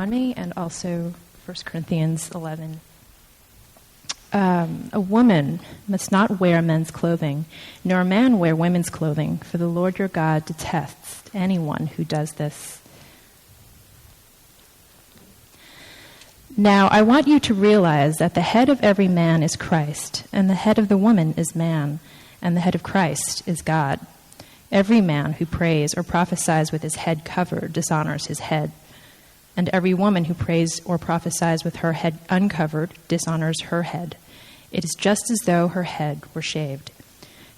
on me, and also 1 Corinthians 11. A woman must not wear men's clothing, nor a man wear women's clothing, for the Lord your God detests anyone who does this. Now, I want you to realize that the head of every man is Christ, and the head of the woman is man, and the head of Christ is God. Every man who prays or prophesies with his head covered dishonors his head, and every woman who prays or prophesies with her head uncovered dishonors her head. It is just as though her head were shaved.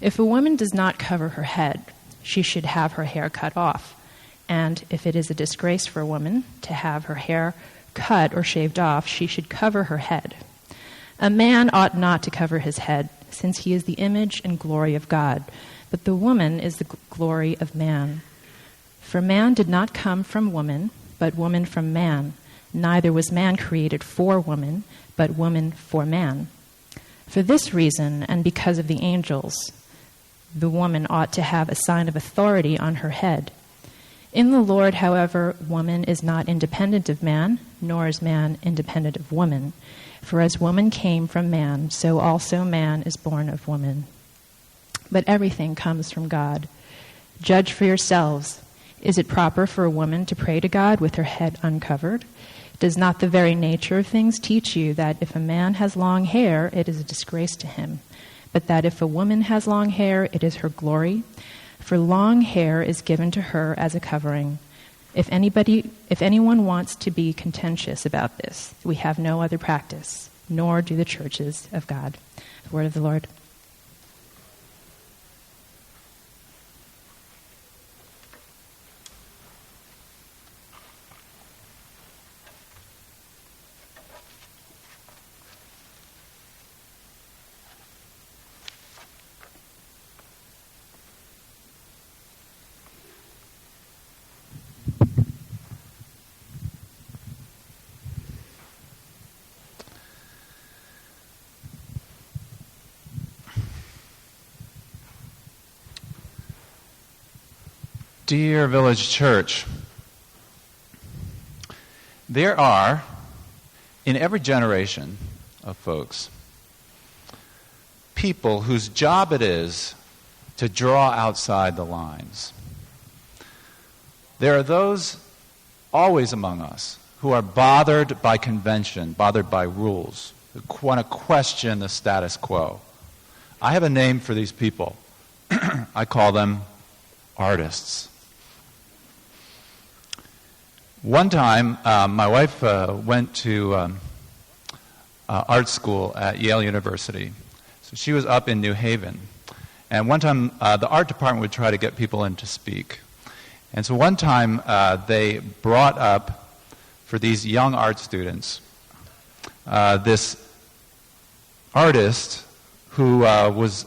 If a woman does not cover her head, she should have her hair cut off. And if it is a disgrace for a woman to have her hair cut or shaved off, she should cover her head. A man ought not to cover his head, since he is the image and glory of God, but the woman is the glory of man. For man did not come from woman, but woman from man. Neither was man created for woman, but woman for man. For this reason, and because of the angels, the woman ought to have a sign of authority on her head. In the Lord, however, woman is not independent of man, nor is man independent of woman. For as woman came from man, so also man is born of woman. But everything comes from God. Judge for yourselves. Is it proper for a woman to pray to God with her head uncovered? Does not the very nature of things teach you that if a man has long hair, it is a disgrace to him, but that if a woman has long hair, it is her glory? For long hair is given to her as a covering. If anyone wants to be contentious about this, we have no other practice, nor do the churches of God. The word of the Lord. Dear Village Church, there are, in every generation of folks, people whose job it is to draw outside the lines. There are those always among us who are bothered by convention, bothered by rules, who want to question the status quo. I have a name for these people. I call them artists. One time, my wife went to art school at Yale University. So she was up in New Haven. And one time, the art department would try to get people in to speak. And so one time, they brought up, for these young art students, this artist who was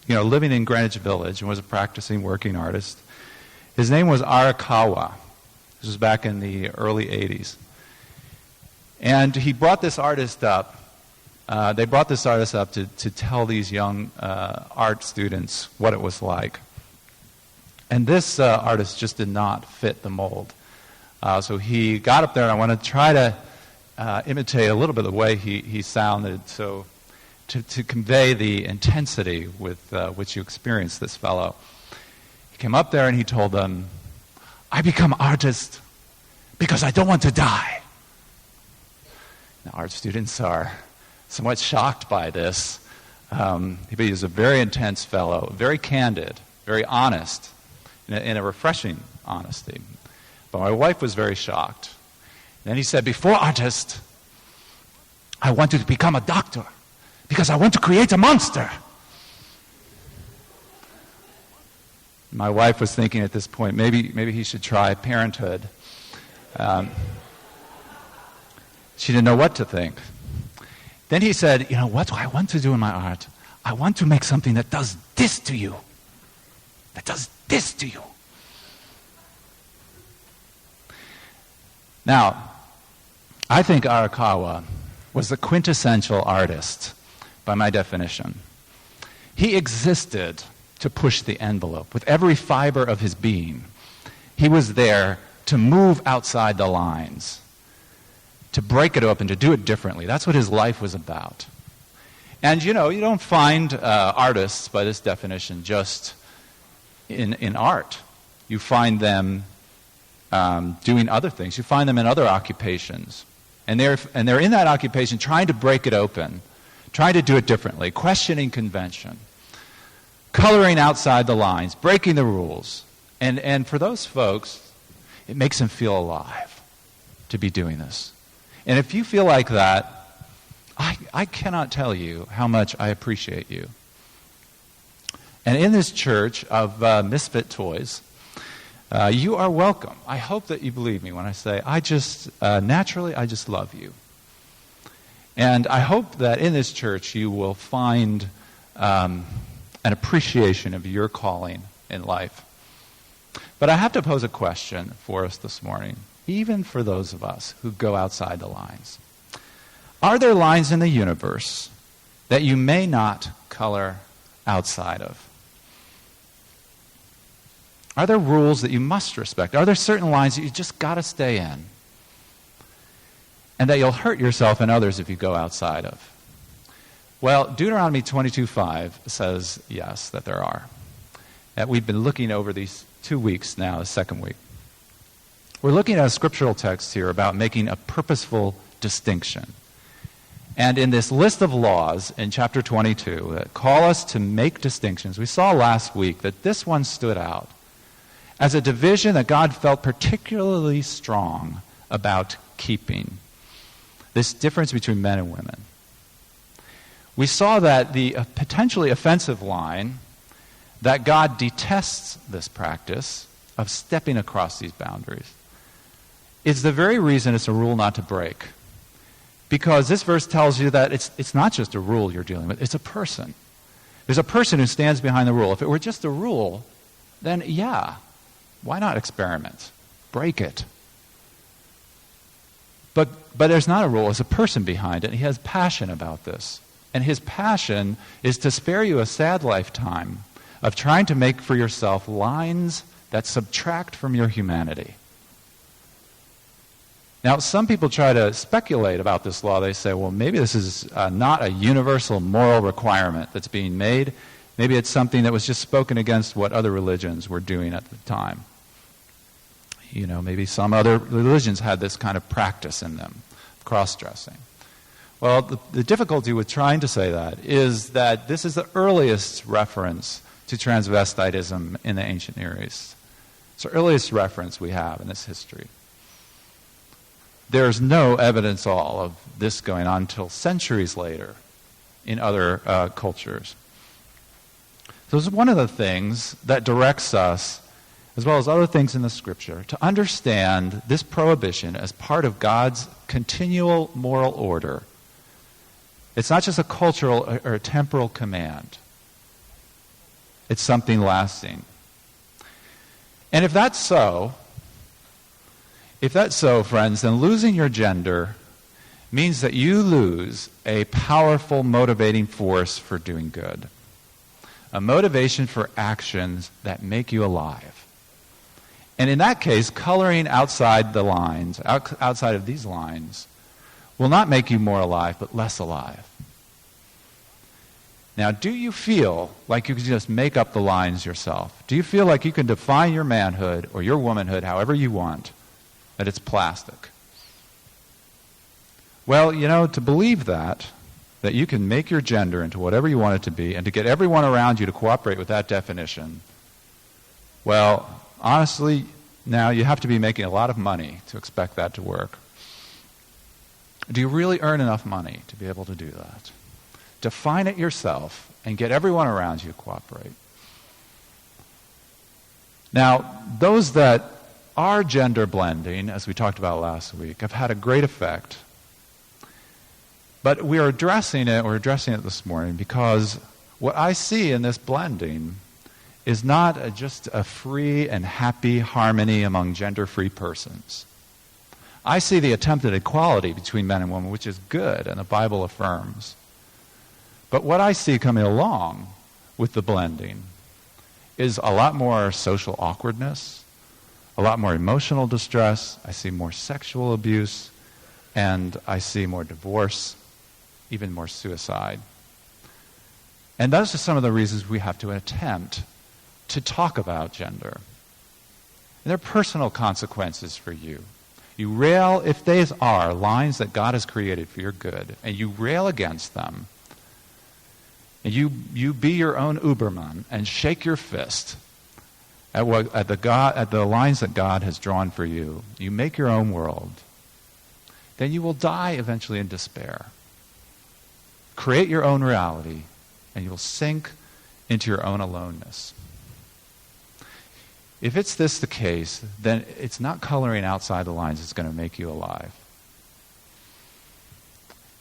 living in Greenwich Village and was a practicing working artist. His name was Arakawa. This was back in the early 80s. And he brought this artist up. They brought this artist up to tell these young art students what it was like. And this artist just did not fit the mold. So he got up there, and I want to try to imitate a little bit of the way he sounded, so to convey the intensity with which you experienced this fellow. He came up there and he told them, I become artist because I don't want to die. Now, art students are somewhat shocked by this. He was a very intense fellow, very candid, very honest, in a refreshing honesty. But my wife was very shocked. And then he said, before artist, I wanted to become a doctor because I want to create a monster. My wife was thinking at this point, maybe he should try parenthood. She didn't know what to think. Then he said, what do I want to do in my art? I want to make something that does this to you. That does this to you. Now, I think Arakawa was the quintessential artist, by my definition. He existed to push the envelope. With every fiber of his being, he was there to move outside the lines, to break it open, to do it differently. That's what his life was about. And, you don't find artists, by this definition, just in art. You find them doing other things. You find them in other occupations. And they're in that occupation trying to break it open, trying to do it differently, questioning convention, coloring outside the lines, breaking the rules. And for those folks, it makes them feel alive to be doing this. And if you feel like that, I cannot tell you how much I appreciate you. And in this church of misfit toys, you are welcome. I hope that you believe me when I say I just love you. And I hope that in this church you will find an appreciation of your calling in life. But I have to pose a question for us this morning, even for those of us who go outside the lines. Are there lines in the universe that you may not color outside of? Are there rules that you must respect? Are there certain lines that you just got to stay in? And that you'll hurt yourself and others if you go outside of? Well, Deuteronomy 22:5 says yes, that there are. That we've been looking over these 2 weeks now, the second week. We're looking at a scriptural text here about making a purposeful distinction. And in this list of laws in chapter 22 that call us to make distinctions, we saw last week that this one stood out as a division that God felt particularly strong about keeping. This difference between men and women. We saw that the potentially offensive line, that God detests this practice of stepping across these boundaries, is the very reason it's a rule not to break. Because this verse tells you that it's not just a rule you're dealing with, it's a person. There's a person who stands behind the rule. If it were just a rule, then yeah, why not experiment? Break it. But there's not a rule. There's a person behind it, and he has passion about this. And his passion is to spare you a sad lifetime of trying to make for yourself lines that subtract from your humanity. Now, some people try to speculate about this law. They say, well, maybe this is not a universal moral requirement that's being made. Maybe it's something that was just spoken against what other religions were doing at the time. Maybe some other religions had this kind of practice in them, cross-dressing. Well, the difficulty with trying to say that is that this is the earliest reference to transvestitism in the ancient Near East. It's the earliest reference we have in this history. There's no evidence at all of this going on until centuries later in other cultures. So this is one of the things that directs us, as well as other things in the Scripture, to understand this prohibition as part of God's continual moral order. It's not just a cultural or a temporal command. It's something lasting. And if that's so, friends, then losing your gender means that you lose a powerful motivating force for doing good. A motivation for actions that make you alive. And in that case, coloring outside the lines, outside of these lines, will not make you more alive, but less alive. Now, do you feel like you can just make up the lines yourself? Do you feel like you can define your manhood or your womanhood however you want, that it's plastic? Well, to believe that you can make your gender into whatever you want it to be, and to get everyone around you to cooperate with that definition, well, honestly, now you have to be making a lot of money to expect that to work. Do you really earn enough money to be able to do that? Define it yourself and get everyone around you to cooperate. Now, those that are gender blending, as we talked about last week, have had a great effect. But we're addressing it this morning because what I see in this blending is not just a free and happy harmony among gender-free persons. I see the attempted equality between men and women, which is good, and the Bible affirms. But what I see coming along with the blending is a lot more social awkwardness, a lot more emotional distress. I see more sexual abuse, And I see more divorce, even more suicide. And those are some of the reasons we have to attempt to talk about gender. And there are personal consequences for you. You rail, if these are lines that God has created for your good, and you rail against them, and you be your own Uberman and shake your fist at the lines that God has drawn for you, you make your own world, then you will die eventually in despair. Create your own reality, and you will sink into your own aloneness. If it's the case, then it's not coloring outside the lines that's going to make you alive.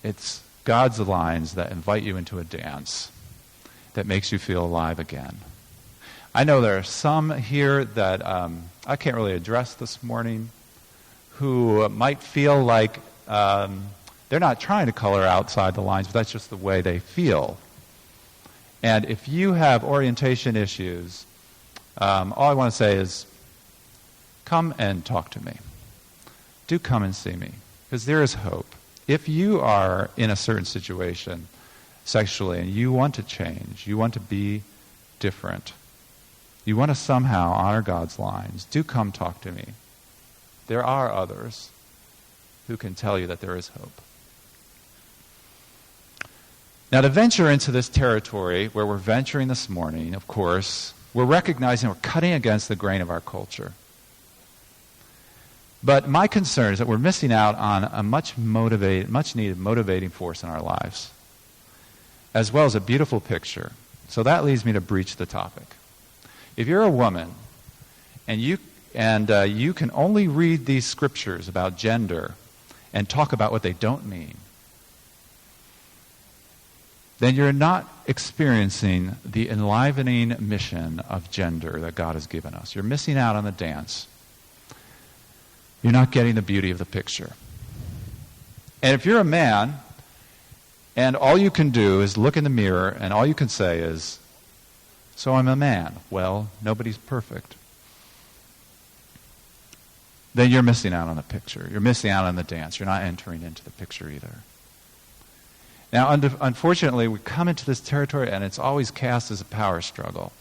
It's God's lines that invite you into a dance that makes you feel alive again. I know there are some here that I can't really address this morning who might feel like they're not trying to color outside the lines, but that's just the way they feel. And if you have orientation issues, all I want to say is come and talk to me. Do come and see me, because there is hope. If you are in a certain situation sexually and you want to change, you want to be different, you want to somehow honor God's lines, do come talk to me. There are others who can tell you that there is hope. Now, to venture into this territory where we're venturing this morning, of course, we're recognizing we're cutting against the grain of our culture. But my concern is that we're missing out on a much needed motivating force in our lives, as well as a beautiful picture. So that leads me to breach the topic. If you're a woman and you can only read these scriptures about gender and talk about what they don't mean, then you're not experiencing the enlivening mission of gender that God has given us. You're missing out on the dance. You're not getting the beauty of the picture. And if you're a man, and all you can do is look in the mirror, and all you can say is, "So I'm a man." Well, nobody's perfect. Then you're missing out on the picture. You're missing out on the dance. You're not entering into the picture either. Now, unfortunately, we come into this territory, and it's always cast as a power struggle.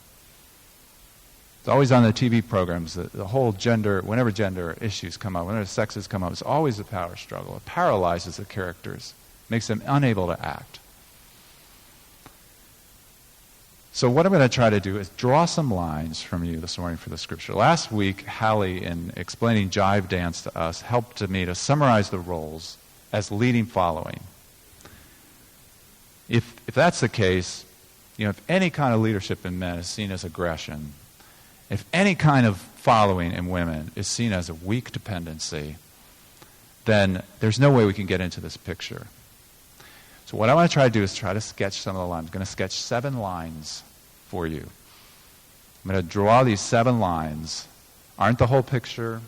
It's always on the TV programs, the whole gender, whenever gender issues come up, whenever sexes come up, it's always a power struggle. It paralyzes the characters, makes them unable to act. So what I'm going to try to do is draw some lines from you this morning for the scripture. Last week, Hallie, in explaining jive dance to us, helped me to summarize the roles as leading, following. If that's the case, if any kind of leadership in men is seen as aggression, if any kind of following in women is seen as a weak dependency, then there's no way we can get into this picture. So what I want to try to do is try to sketch some of the lines. I'm going to sketch 7 lines for you. I'm going to draw these 7 lines. Aren't the whole picture.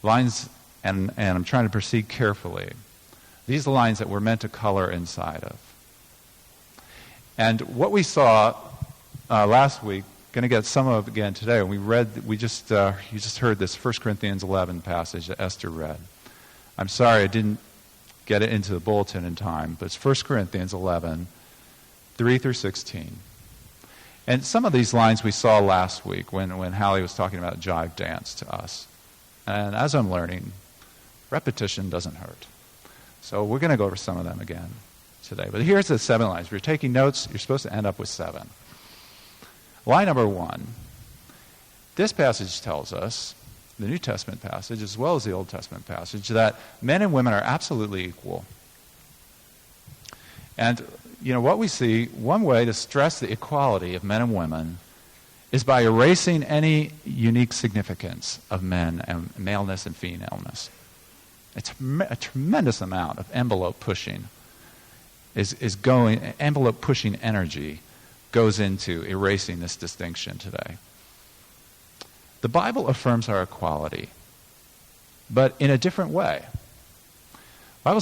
Lines, and I'm trying to proceed carefully. These are lines that we're meant to color inside of. And what we saw last week, going to get some of it again today. You just heard this 1 Corinthians 11 passage that Esther read. I'm sorry I didn't get it into the bulletin in time, but it's 1 Corinthians 11, 3 through 16. And some of these lines we saw last week when Hallie was talking about jive dance to us. And as I'm learning, repetition doesn't hurt. So we're going to go over some of them again today. But here's the 7 lines. If you're taking notes, you're supposed to end up with 7. Line number 1. This passage tells us, the New Testament passage as well as the Old Testament passage, that men and women are absolutely equal. And, what we see, one way to stress the equality of men and women is by erasing any unique significance of men and maleness and femaleness. It's a tremendous amount of envelope pushing envelope pushing energy goes into erasing this distinction today. The Bible affirms our equality, but in a different way. The Bible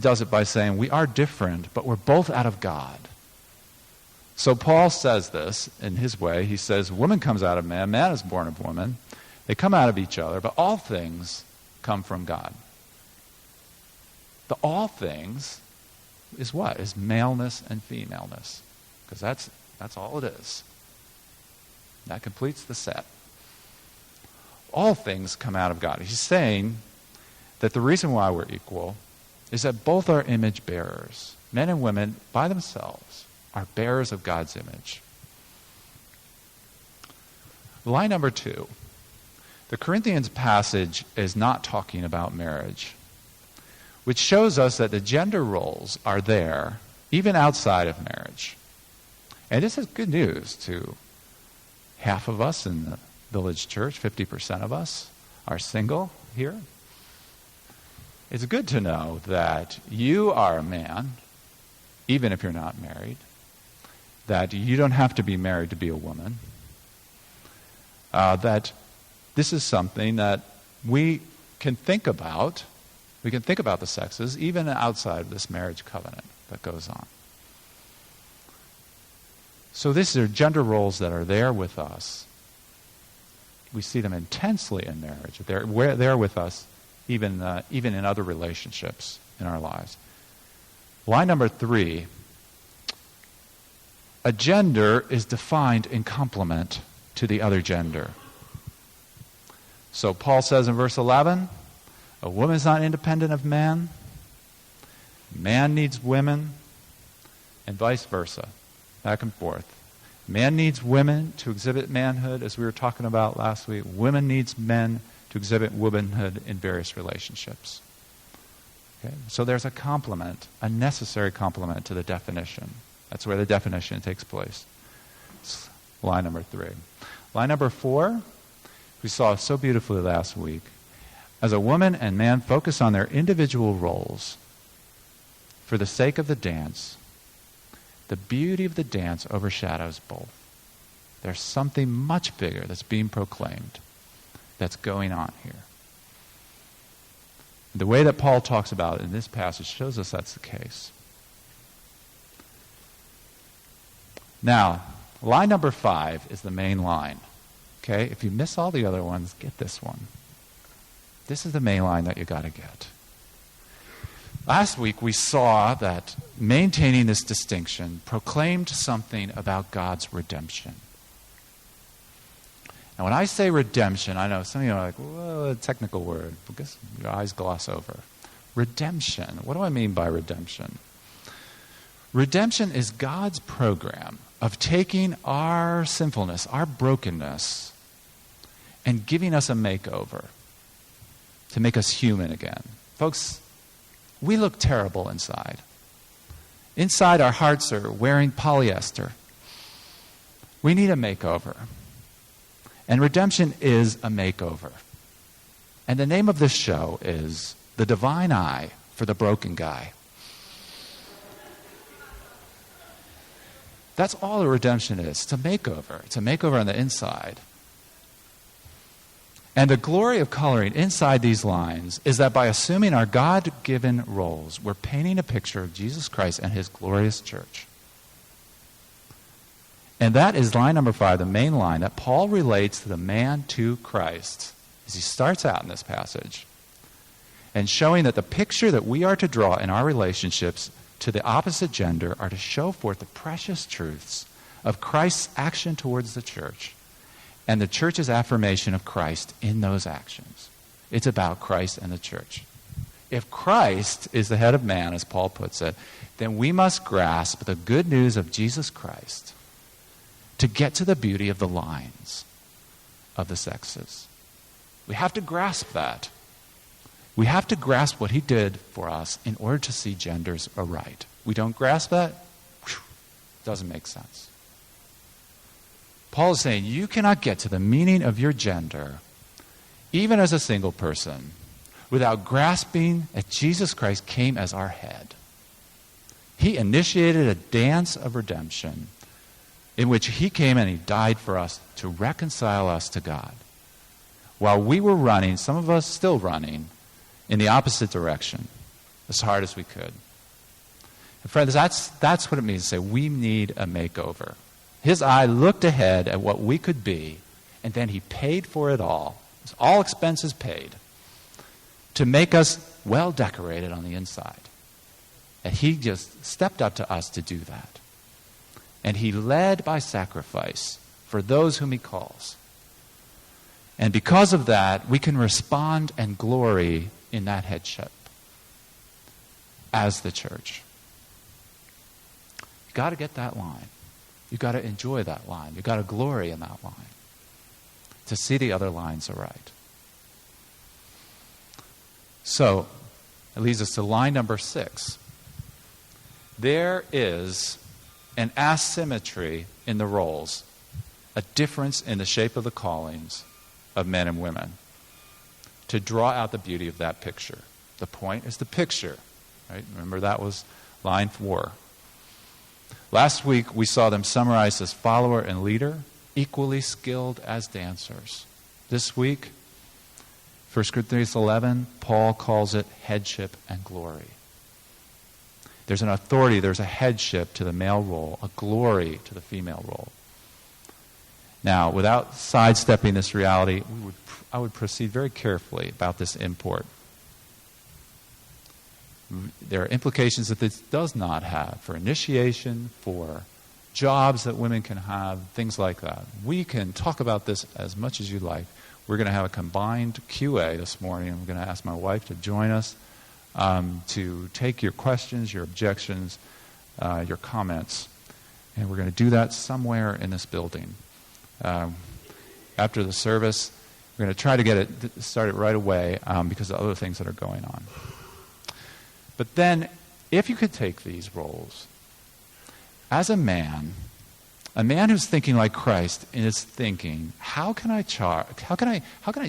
does it by saying we are different, but we're both out of God. So Paul says this in his way. He says, woman comes out of man, man is born of woman. They come out of each other, but all things come from God. The all things is what? Is maleness and femaleness. Because that's all it is. That completes the set. All things come out of God. He's saying that the reason why we're equal is that both are image bearers. Men and women, by themselves, are bearers of God's image. Line number 2. The Corinthians passage is not talking about marriage, which shows us that the gender roles are there, even outside of marriage. And this is good news to half of us in the village church. 50% of us are single here. It's good to know that you are a man, even if you're not married, that you don't have to be married to be a woman, that this is something that we can think about. We can think about the sexes even outside of this marriage covenant that goes on. So these are gender roles that are there with us. We see them intensely in marriage. They're there with us even in other relationships in our lives. Line number 3, a gender is defined in complement to the other gender. So Paul says in verse 11, a woman is not independent of man. Man needs women, and vice versa, back and forth. Man needs women to exhibit manhood, as we were talking about last week. Women needs men to exhibit womanhood in various relationships. Okay? So there's a complement, a necessary complement to the definition. That's where the definition takes place. It's line number 3. Line number 4, we saw so beautifully last week. As a woman and man focus on their individual roles for the sake of the dance, the beauty of the dance overshadows both. There's something much bigger that's being proclaimed, that's going on here. The way that Paul talks about it in this passage shows us that's the case. Now, line number 5 is the main line. Okay? If you miss all the other ones, get this one. This is the main line that you got to get. Last week we saw that maintaining this distinction proclaimed something about God's redemption. Now when I say redemption, I know some of you are like, whoa, a technical word. I guess your eyes gloss over. Redemption. What do I mean by redemption? Redemption is God's program of taking our sinfulness, our brokenness, and giving us a makeover to make us human again. Folks, we look terrible inside. Inside, our hearts are wearing polyester. We need a makeover. And redemption is a makeover. And the name of this show is The Divine Eye for the Broken Guy. That's all a redemption is. It's a makeover. It's a makeover on the inside. And the glory of coloring inside these lines is that by assuming our God-given roles, we're painting a picture of Jesus Christ and his glorious church. And that is line number 5, the main line that Paul relates to the man to Christ as he starts out in this passage. And showing that the picture that we are to draw in our relationships to the opposite gender are to show forth the precious truths of Christ's action towards the church and the church's affirmation of Christ in those actions. It's about Christ and the church. If Christ is the head of man, as Paul puts it, then we must grasp the good news of Jesus Christ to get to the beauty of the lines of the sexes. We have to grasp that. We have to grasp what he did for us in order to see genders aright. We don't grasp that, it doesn't make sense. Paul is saying you cannot get to the meaning of your gender, even as a single person, without grasping that Jesus Christ came as our head. He initiated a dance of redemption in which he came and he died for us to reconcile us to God. While we were running, some of us still running, in the opposite direction, as hard as we could. And friends, that's what it means to say we need a makeover. His eye looked ahead at what we could be, and then he paid for it all. All expenses paid, to make us well decorated on the inside. And he just stepped up to us to do that. And he led by sacrifice for those whom he calls. And because of that, we can respond and glory in that headship as the church. You've got to get that line. You've got to enjoy that line. You've got to glory in that line to see the other lines aright. So, it leads us to line number 6. There is an asymmetry in the roles, a difference in the shape of the callings of men and women to draw out the beauty of that picture. The point is the picture. Right? Remember that was line 4. Last week we saw them summarized as follower and leader, equally skilled as dancers. This week, 1 Corinthians 11, Paul calls it headship and glory. There's an authority, there's a headship to the male role, a glory to the female role. Now, without sidestepping this reality, I would proceed very carefully about this import. There are implications that this does not have for initiation, for jobs that women can have, things like that. We can talk about this as much as you like. We're going to have a combined QA this morning. I'm going to ask my wife to join us to take your questions, your objections, your comments. And we're going to do that somewhere in this building. After the service, we're going to try to get it started right away because of other things that are going on. But then, if you could take these roles, as a man who's thinking like Christ in his thinking, how can I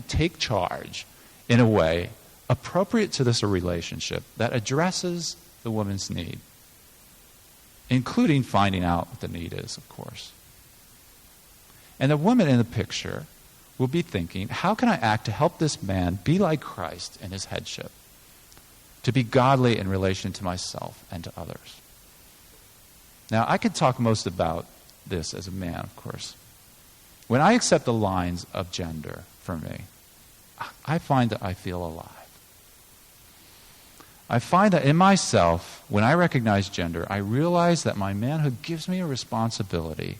take charge in a way appropriate to this relationship that addresses the woman's need, including finding out what the need is, of course. And the woman in the picture will be thinking, how can I act to help this man be like Christ in his headship, to be godly in relation to myself and to others? Now, I could talk most about this as a man, of course. When I accept the lines of gender for me, I find that I feel alive. I find that in myself, when I recognize gender, I realize that my manhood gives me a responsibility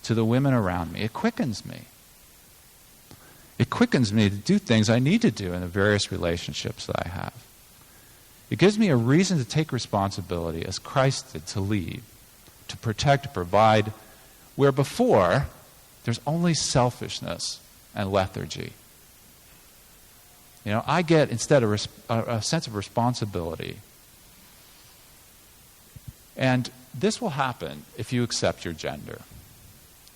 to the women around me. It quickens me. It quickens me to do things I need to do in the various relationships that I have. It gives me a reason to take responsibility as Christ did, to lead, to protect, to provide, where before there's only selfishness and lethargy. You know, I get instead a sense of responsibility. And this will happen if you accept your gender.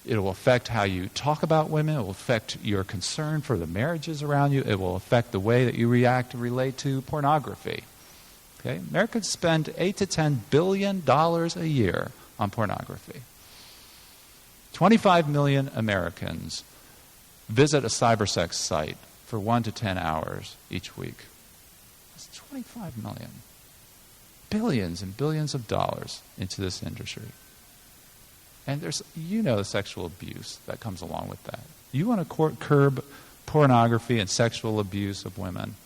It will affect how you talk about women. It will affect your concern for the marriages around you. It will affect the way that you react and relate to pornography. Okay? Americans spend $8 to $10 billion a year on pornography. 25 million Americans visit a cybersex site for 1 to 10 hours each week. That's 25 million. Billions and billions of dollars into this industry. And there's, the sexual abuse that comes along with that. You want to curb pornography and sexual abuse of women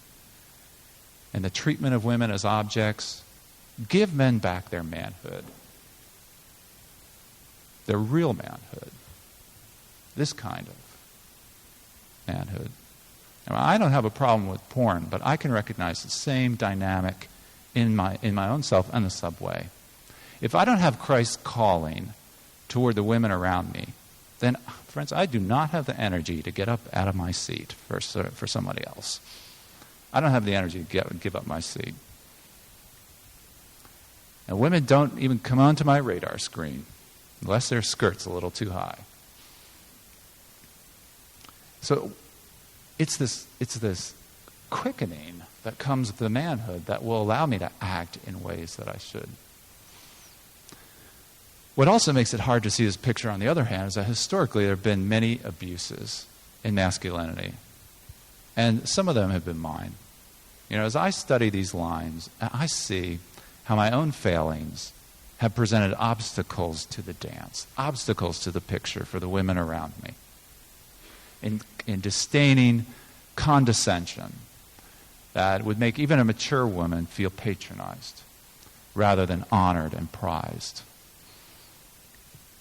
and the treatment of women as objects. Give men back their manhood. Their real manhood. This kind of manhood. Now, I don't have a problem with porn, but I can recognize the same dynamic in my own self and the subway. If I don't have Christ's calling toward the women around me, then, friends, I do not have the energy to get up out of my seat for somebody else. I don't have the energy to give up my seat. And women don't even come onto my radar screen unless their skirt's a little too high. So it's this quickening that comes with the manhood that will allow me to act in ways that I should. What also makes it hard to see this picture, on the other hand, is that historically there have been many abuses in masculinity. And some of them have been mine. As I study these lines, I see how my own failings have presented obstacles to the dance, obstacles to the picture for the women around me. In disdaining condescension, that would make even a mature woman feel patronized rather than honored and prized.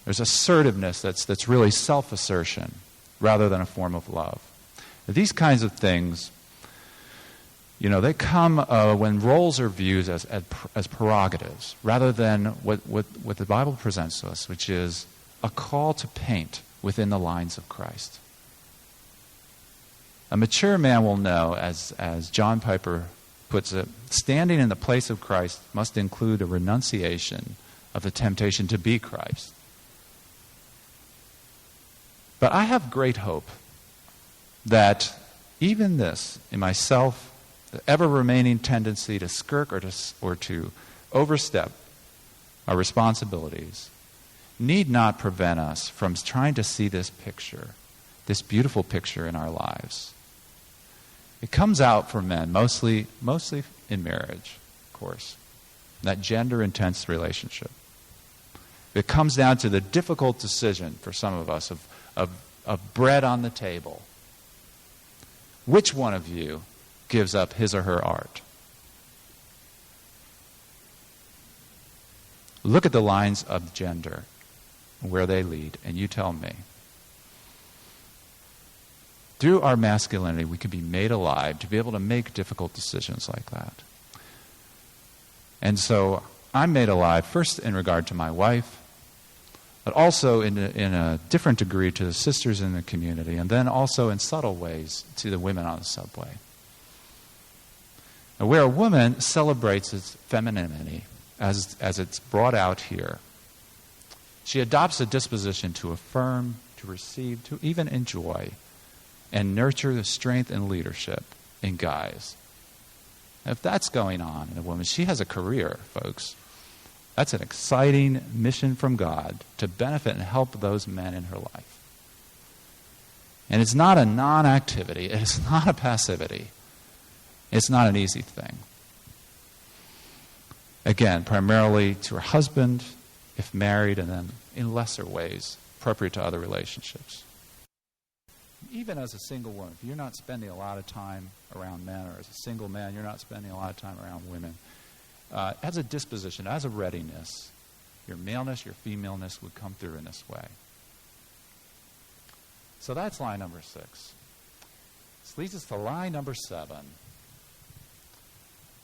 There's assertiveness that's really self-assertion rather than a form of love. These kinds of things, they come when roles are viewed as prerogatives rather than what the Bible presents to us, which is a call to paint within the lines of Christ. A mature man will know, as John Piper puts it, standing in the place of Christ must include a renunciation of the temptation to be Christ. But I have great hope that even this, in myself, the ever-remaining tendency to skirk or to overstep our responsibilities, need not prevent us from trying to see this picture, this beautiful picture in our lives. It comes out for men, mostly in marriage, of course, that gender-intense relationship. It comes down to the difficult decision for some of us of bread on the table. Which one of you gives up his or her art? Look at the lines of gender, where they lead, and you tell me. Through our masculinity, we can be made alive to be able to make difficult decisions like that. And so I'm made alive first in regard to my wife, but also in a different degree to the sisters in the community, and then also in subtle ways to the women on the subway. And where a woman celebrates its femininity, as it's brought out here, she adopts a disposition to affirm, to receive, to even enjoy, and nurture the strength and leadership in guys. If that's going on in a woman, she has a career, folks. That's an exciting mission from God to benefit and help those men in her life. And it's not a non-activity. It's not a passivity. It's not an easy thing. Again, primarily to her husband, if married, and then in lesser ways, appropriate to other relationships. Even as a single woman, if you're not spending a lot of time around men, or as a single man, you're not spending a lot of time around women, as a disposition, as a readiness, your maleness, your femaleness would come through in this way. So that's line number 6. This leads us to line number 7.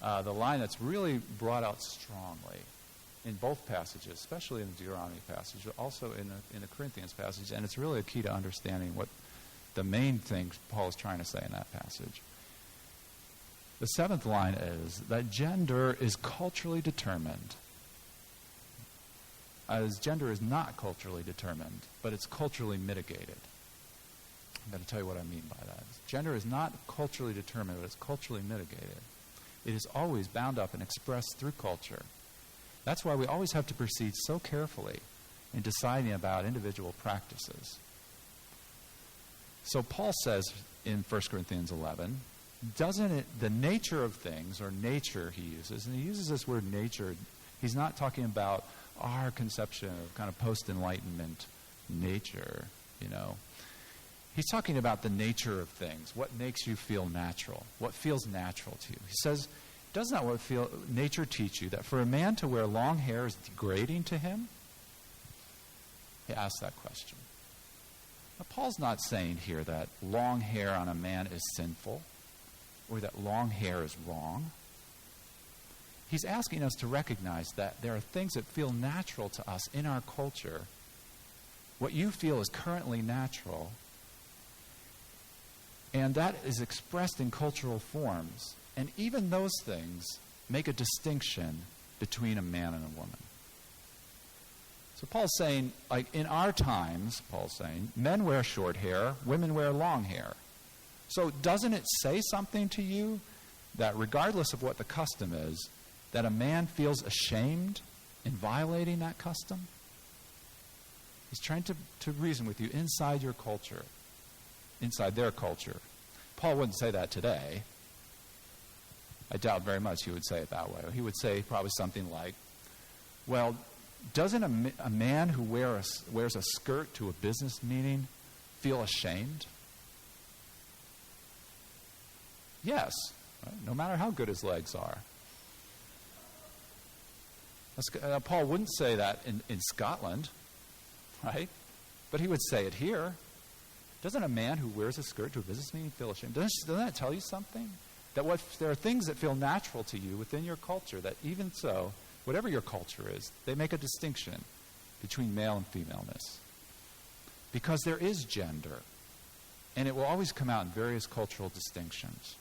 The line that's really brought out strongly in both passages, especially in the Deuteronomy passage, but also in the Corinthians passage, and it's really a key to understanding what the main thing Paul is trying to say in that passage. The 7th line is that gender is culturally determined. As gender is not culturally determined, but it's culturally mitigated. I'm going to tell you what I mean by that. Gender is not culturally determined, but it's culturally mitigated. It is always bound up and expressed through culture. That's why we always have to proceed so carefully in deciding about individual practices. So Paul says in 1 Corinthians 11, the nature of things, or nature he uses, and he uses this word nature, he's not talking about our conception of kind of post-enlightenment nature, He's talking about the nature of things, what makes you feel natural, what feels natural to you. He says, does not nature teach you that for a man to wear long hair is degrading to him? He asks that question. Now, Paul's not saying here that long hair on a man is sinful or that long hair is wrong. He's asking us to recognize that there are things that feel natural to us in our culture. What you feel is currently natural, and that is expressed in cultural forms. And even those things make a distinction between a man and a woman. So Paul's saying, like in our times, men wear short hair, women wear long hair. So doesn't it say something to you that regardless of what the custom is, that a man feels ashamed in violating that custom? He's trying to reason with you inside your culture, inside their culture. Paul wouldn't say that today. I doubt very much he would say it that way. He would say probably something like, well, doesn't a man who wears a skirt to a business meeting feel ashamed? Yes, right? No matter how good his legs are. Paul wouldn't say that in Scotland, right? But he would say it here. Doesn't a man who wears a skirt to a business meeting feel ashamed? Doesn't that tell you something? That there are things that feel natural to you within your culture, that even so, whatever your culture is, they make a distinction between male and femaleness. Because there is gender, and it will always come out in various cultural distinctions.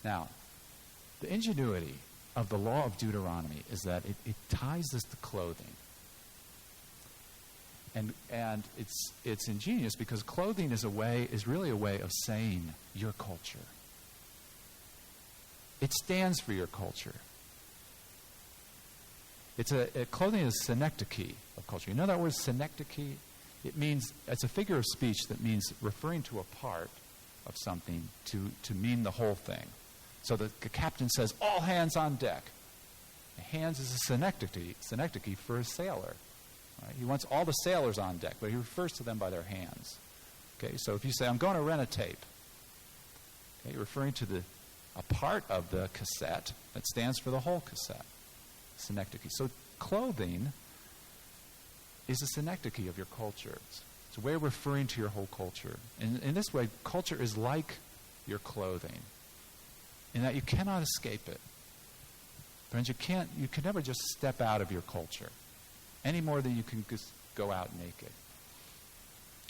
Now, the ingenuity of the law of Deuteronomy is that it ties this to clothing. And it's ingenious because clothing is really a way of saying your culture. It stands for your culture. Clothing is synecdoche of culture. You know that word synecdoche? It's a figure of speech that means referring to a part of something to mean the whole thing. So the captain says, all hands on deck. Hands is a synecdoche for a sailor. Right? He wants all the sailors on deck, but he refers to them by their hands. Okay, so if you say, I'm going to rent a tape, okay, you're referring to a part of the cassette that stands for the whole cassette. Synecdoche. So clothing is a synecdoche of your culture. It's a way of referring to your whole culture. And in this way, culture is like your clothing, in that you cannot escape it. Friends, you can never just step out of your culture, any more than you can just go out naked.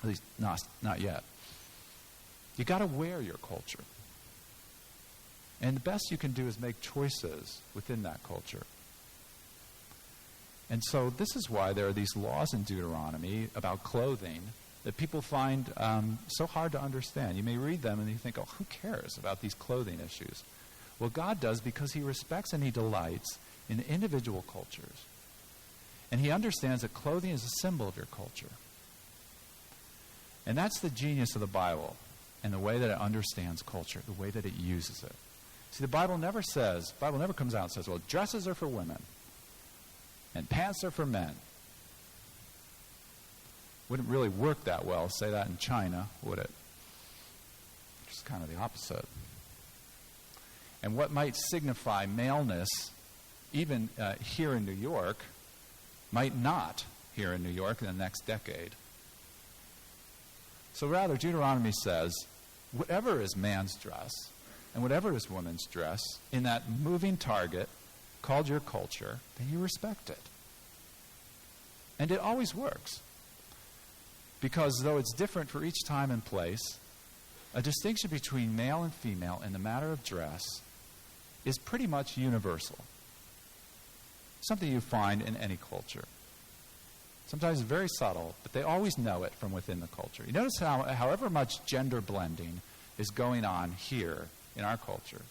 At least not yet. You got to wear your culture. And the best you can do is make choices within that culture. And so this is why there are these laws in Deuteronomy about clothing that people find so hard to understand. You may read them and you think, oh, who cares about these clothing issues? Well, God does, because he respects and he delights in individual cultures. And he understands that clothing is a symbol of your culture. And that's the genius of the Bible and the way that it understands culture, the way that it uses it. See, the Bible never comes out and says, well, dresses are for women and pants are for men. Wouldn't really work that well, say that in China, would it? It's kind of the opposite. And what might signify maleness, even here in New York, might not here in New York in the next decade. So rather, Deuteronomy says, whatever is man's dress and whatever is woman's dress, in that moving target called your culture, then you respect it. And it always works. Because though it's different for each time and place, a distinction between male and female in the matter of dress is pretty much universal. Something you find in any culture. Sometimes it's very subtle, but they always know it from within the culture. You notice however much gender blending is going on here in our culture,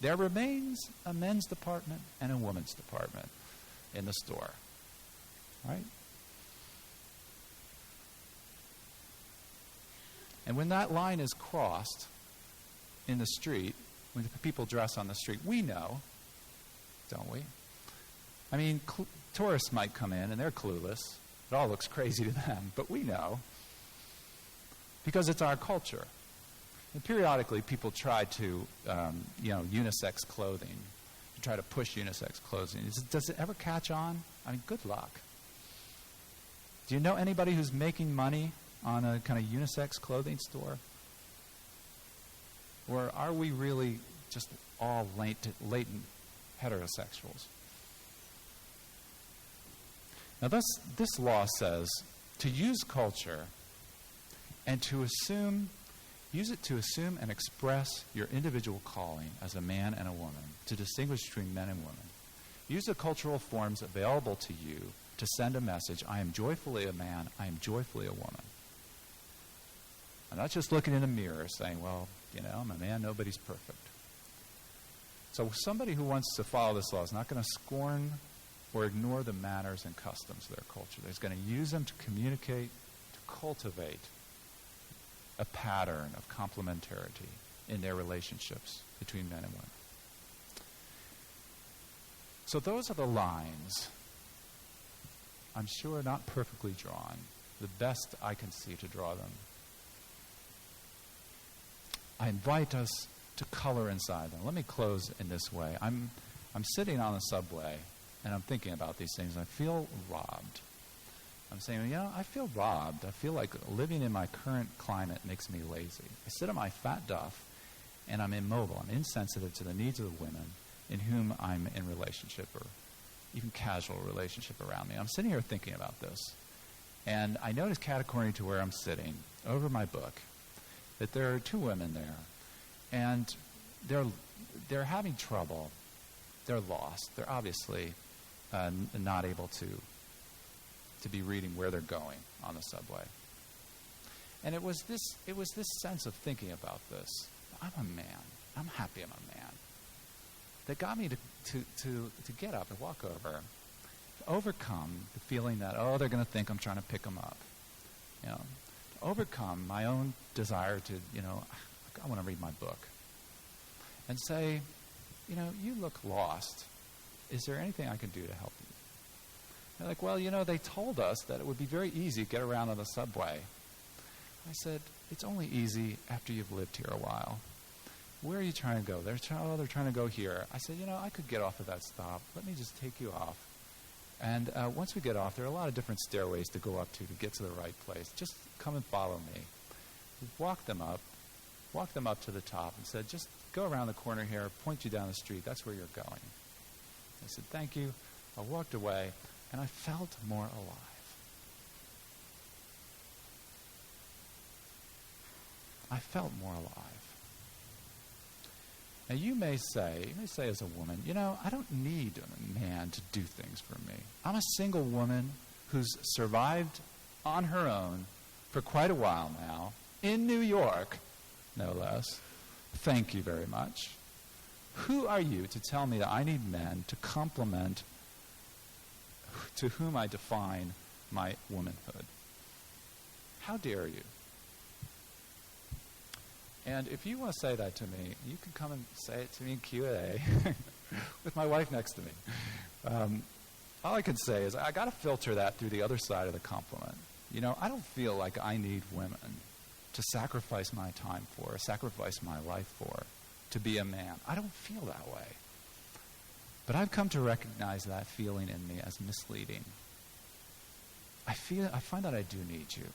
there remains a men's department and a women's department in the store. Right? And when that line is crossed in the street, when the people dress on the street, we know, don't we? I mean, tourists might come in and they're clueless. It all looks crazy to them, but we know. Because it's our culture. And periodically people try to, unisex clothing, to try to push unisex clothing. Does it ever catch on? I mean, good luck. Do you know anybody who's making money on a kind of unisex clothing store? Or are we really just all latent heterosexuals? Now this law says to use culture and to use it to assume and express your individual calling as a man and a woman, to distinguish between men and women. Use the cultural forms available to you to send a message, I am joyfully a man, I am joyfully a woman. I'm not just looking in a mirror saying, well, I'm a man, nobody's perfect. So somebody who wants to follow this law is not going to scorn or ignore the manners and customs of their culture. They're going to use them to communicate, to cultivate a pattern of complementarity in their relationships between men and women. So those are the lines, I'm sure not perfectly drawn, the best I can see to draw them. I invite us to color inside them. Let me close in this way. I'm sitting on the subway, and I'm thinking about these things, and I feel robbed. I'm saying, I feel robbed. I feel like living in my current climate makes me lazy. I sit on my fat duff, and I'm immobile. I'm insensitive to the needs of the women in whom I'm in relationship or even casual relationship around me. I'm sitting here thinking about this, and I notice, categorically to where I'm sitting, over my book, that there are two women there, and they're having trouble. They're lost. They're obviously not able to be reading where they're going on the subway. And it was this sense of thinking about this. I'm a man. I'm happy I'm a man. That got me to get up and walk over, to overcome the feeling that, they're going to think I'm trying to pick them up. To overcome my own desire to, I want to read my book. And say, you look lost. Is there anything I can do to help you? They're like, well, they told us that it would be very easy to get around on the subway. I said, it's only easy after you've lived here a while. Where are you trying to go? They're trying to go here. I said, I could get off at that stop. Let me just take you off. And once we get off, there are a lot of different stairways to go up to get to the right place. Just come and follow me. We walked them up to the top and said, just go around the corner here, point you down the street. That's where you're going. I said, thank you. I walked away, and I felt more alive. I felt more alive. Now, you may say as a woman, I don't need a man to do things for me. I'm a single woman who's survived on her own for quite a while now, in New York, no less. Thank you very much. Who are you to tell me that I need men to complement to whom I define my womanhood? How dare you? And if you want to say that to me, you can come and say it to me in Q&A with my wife next to me. All I can say is I got to filter that through the other side of the compliment. I don't feel like I need women to sacrifice my time for, sacrifice my life for, to be a man. I don't feel that way. But I've come to recognize that feeling in me as misleading. I find that I do need you.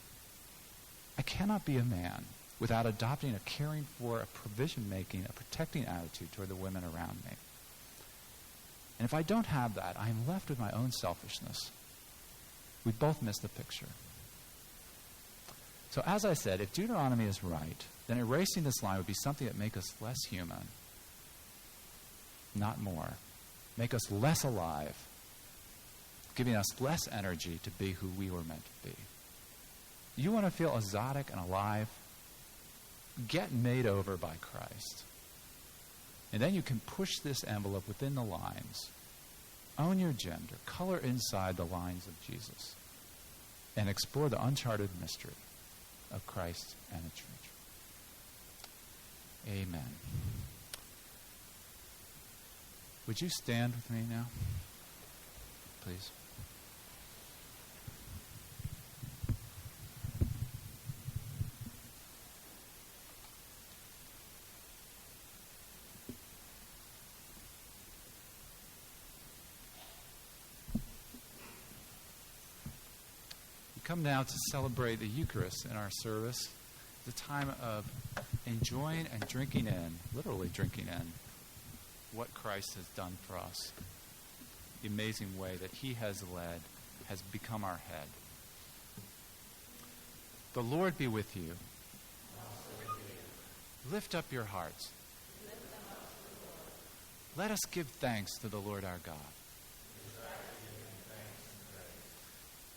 I cannot be a man without adopting a caring for, a provision-making, a protecting attitude toward the women around me. And if I don't have that, I am left with my own selfishness. We both miss the picture. So as I said, if Deuteronomy is right, then erasing this line would be something that make us less human, not more. Make us less alive, giving us less energy to be who we were meant to be. You want to feel exotic and alive? Get made over by Christ. And then you can push this envelope within the lines. Own your gender. Color inside the lines of Jesus. And explore the uncharted mystery of Christ and the church. Amen. Would you stand with me now? Please. Come now to celebrate the Eucharist in our service. It's a time of enjoying and drinking in, literally drinking in, what Christ has done for us. The amazing way that he has led, has become our head. The Lord be with you. Lift up your hearts. Let us give thanks to the Lord our God.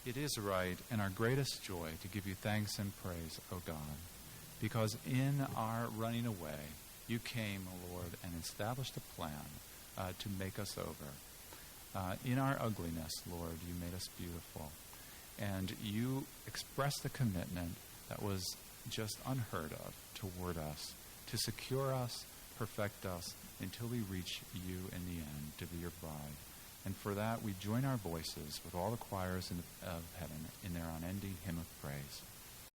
It is right and our greatest joy to give you thanks and praise, O God, because in our running away, you came, O Lord, and established a plan to make us over. In our ugliness, Lord, you made us beautiful. And you expressed a commitment that was just unheard of toward us, to secure us, perfect us, until we reach you in the end to be your bride. And for that, we join our voices with all the choirs of heaven in their unending hymn of praise.